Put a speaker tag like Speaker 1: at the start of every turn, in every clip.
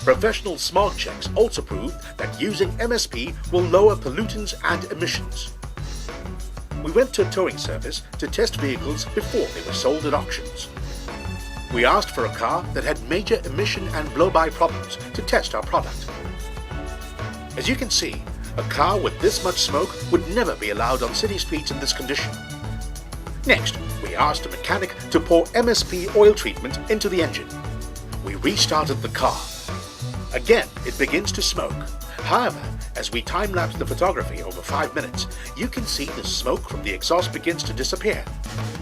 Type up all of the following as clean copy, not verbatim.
Speaker 1: Professional smog checks also proved that using MSP will lower pollutants and emissions. We went to a towing service to test vehicles before they were sold at auctions. We asked for a car that had major emission and blow-by problems to test our product. As you can see, a car with this much smoke would never be allowed on city streets in this condition. Next, we asked a mechanic to pour MSP oil treatment into the engine. We restarted the car. Again, it begins to smoke. However, as we time-lapse the photography over 5 minutes, you can see the smoke from the exhaust begins to disappear.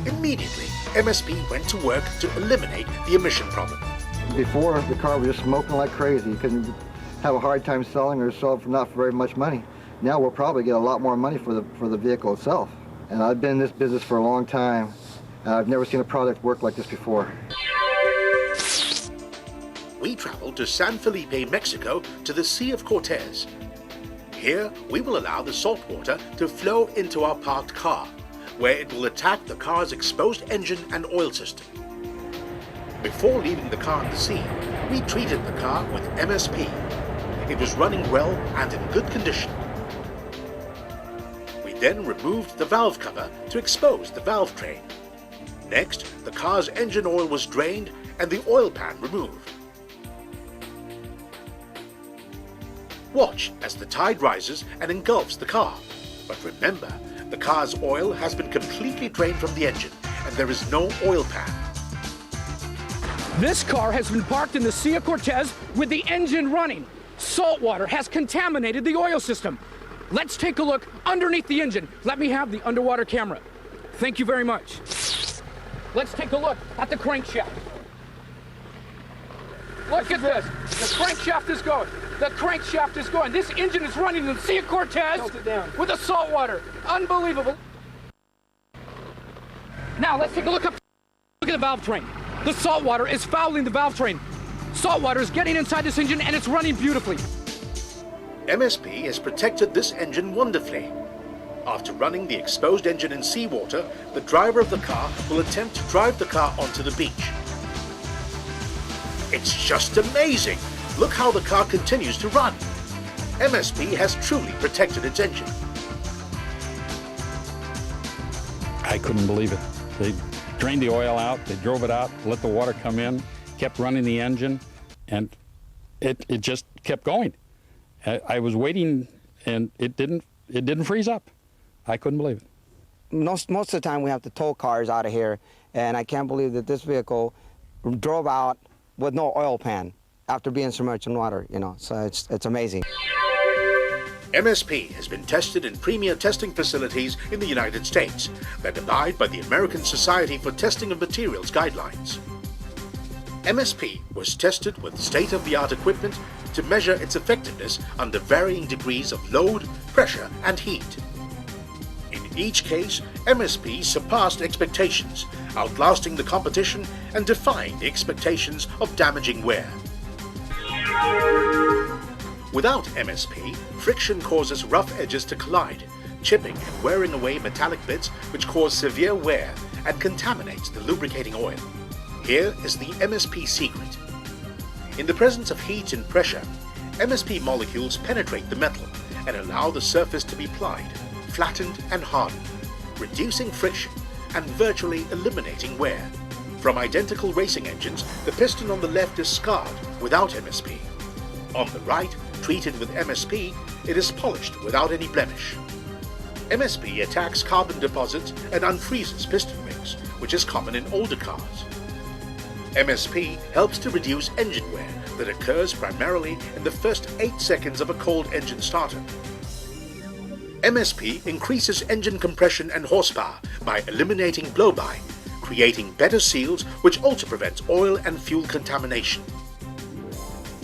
Speaker 1: Immediately, MSP went to work to eliminate the emission problem.
Speaker 2: Before, the car was just smoking like crazy. You couldn't have a hard time selling or sell for not very much money. Now we'll probably get a lot more money for the vehicle itself. And I've been in this business for a long time. I've never seen a product work like this before.
Speaker 1: We traveled to San Felipe, Mexico, to the Sea of Cortez. Here, we will allow the salt water to flow into our parked car, where it will attack the car's exposed engine and oil system. Before leaving the car in the sea, we treated the car with MSP. It was running well and in good condition. We then removed the valve cover to expose the valve train. Next, the car's engine oil was drained and the oil pan removed. Watch as the tide rises and engulfs the car. But remember, the car's oil has been completely drained from the engine and there is no oil pan.
Speaker 3: This car has been parked in the Sea of Cortez with the engine running. Salt water has contaminated the oil system. Let's take a look underneath the engine. Let me have the underwater camera. Thank you very much. Let's take a look at the crankshaft. Look at this. The crankshaft is going. The crankshaft is going. This engine is running in the Sea of Cortez with the salt water. Unbelievable. Now let's take a look up. Look at the valve train. The salt water is fouling the valve train. Salt water is getting inside this engine and it's running beautifully.
Speaker 1: MSP has protected this engine wonderfully. After running the exposed engine in seawater, the driver of the car will attempt to drive the car onto the beach. It's just amazing! Look how the car continues to run. MSP has truly protected its engine.
Speaker 4: I couldn't believe it. They drained the oil out, they drove it out, let the water come in, kept running the engine, and it just kept going. I was waiting, and it didn't freeze up. I couldn't believe it.
Speaker 5: Most of the time we have to tow cars out of here, and I can't believe that this vehicle drove out with no oil pan after being submerged in water, you know, so it's amazing.
Speaker 1: MSP has been tested in premier testing facilities in the United States that abide by the American Society for Testing of Materials guidelines. MSP was tested with state-of-the-art equipment to measure its effectiveness under varying degrees of load, pressure, and heat. In each case, MSP surpassed expectations, outlasting the competition and defying the expectations of damaging wear. Without MSP, friction causes rough edges to collide, chipping and wearing away metallic bits which cause severe wear and contaminates the lubricating oil. Here is the MSP secret. In the presence of heat and pressure, MSP molecules penetrate the metal and allow the surface to be plied, flattened and hardened, reducing friction and virtually eliminating wear. From identical racing engines, the piston on the left is scarred without MSP. On the right, treated with MSP, it is polished without any blemish. MSP attacks carbon deposits and unfreezes piston rings, which is common in older cars. MSP helps to reduce engine wear that occurs primarily in the first 8 seconds of a cold engine starter. MSP increases engine compression and horsepower by eliminating blow-by, creating better seals which also prevents oil and fuel contamination.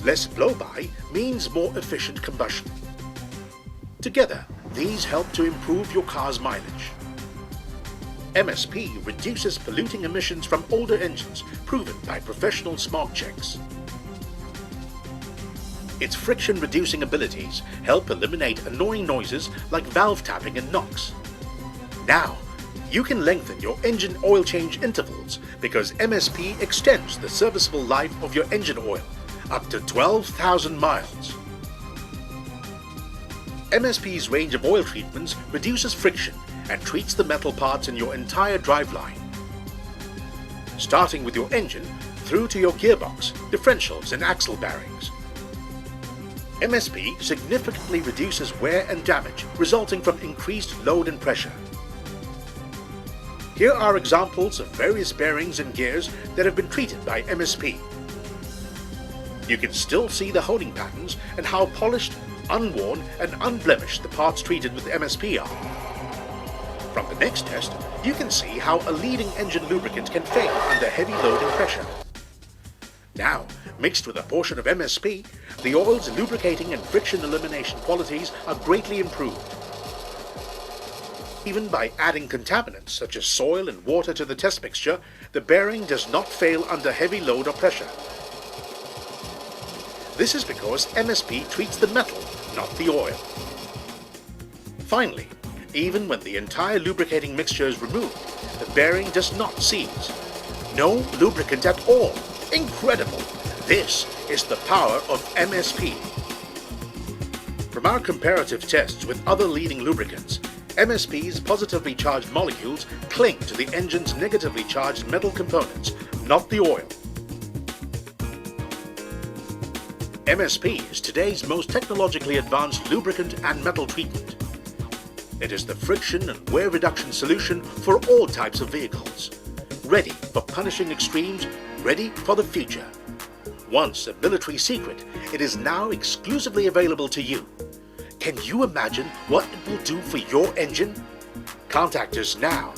Speaker 1: Less blow-by means more efficient combustion. Together, these help to improve your car's mileage. MSP reduces polluting emissions from older engines, proven by professional smog checks. Its friction-reducing abilities help eliminate annoying noises like valve tapping and knocks. Now, you can lengthen your engine oil change intervals because MSP extends the serviceable life of your engine oil, up to 12,000 miles. MSP's range of oil treatments reduces friction and treats the metal parts in your entire driveline. Starting with your engine through to your gearbox, differentials and axle bearings. MSP significantly reduces wear and damage resulting from increased load and pressure. Here are examples of various bearings and gears that have been treated by MSP. You can still see the holding patterns and how polished, unworn and unblemished the parts treated with MSP are. From the next test, you can see how a leading engine lubricant can fail under heavy load and pressure. Now, mixed with a portion of MSP, the oil's lubricating and friction elimination qualities are greatly improved. Even by adding contaminants such as soil and water to the test mixture, the bearing does not fail under heavy load or pressure. This is because MSP treats the metal, not the oil. Finally, even when the entire lubricating mixture is removed, the bearing does not seize. No lubricant at all. Incredible! This is the power of MSP. From our comparative tests with other leading lubricants, MSP's positively charged molecules cling to the engine's negatively charged metal components, not the oil. MSP is today's most technologically advanced lubricant and metal treatment. It is the friction and wear reduction solution for all types of vehicles. Ready for punishing extremes, ready for the future. Once a military secret, it is now exclusively available to you. Can you imagine what it will do for your engine? Contact us now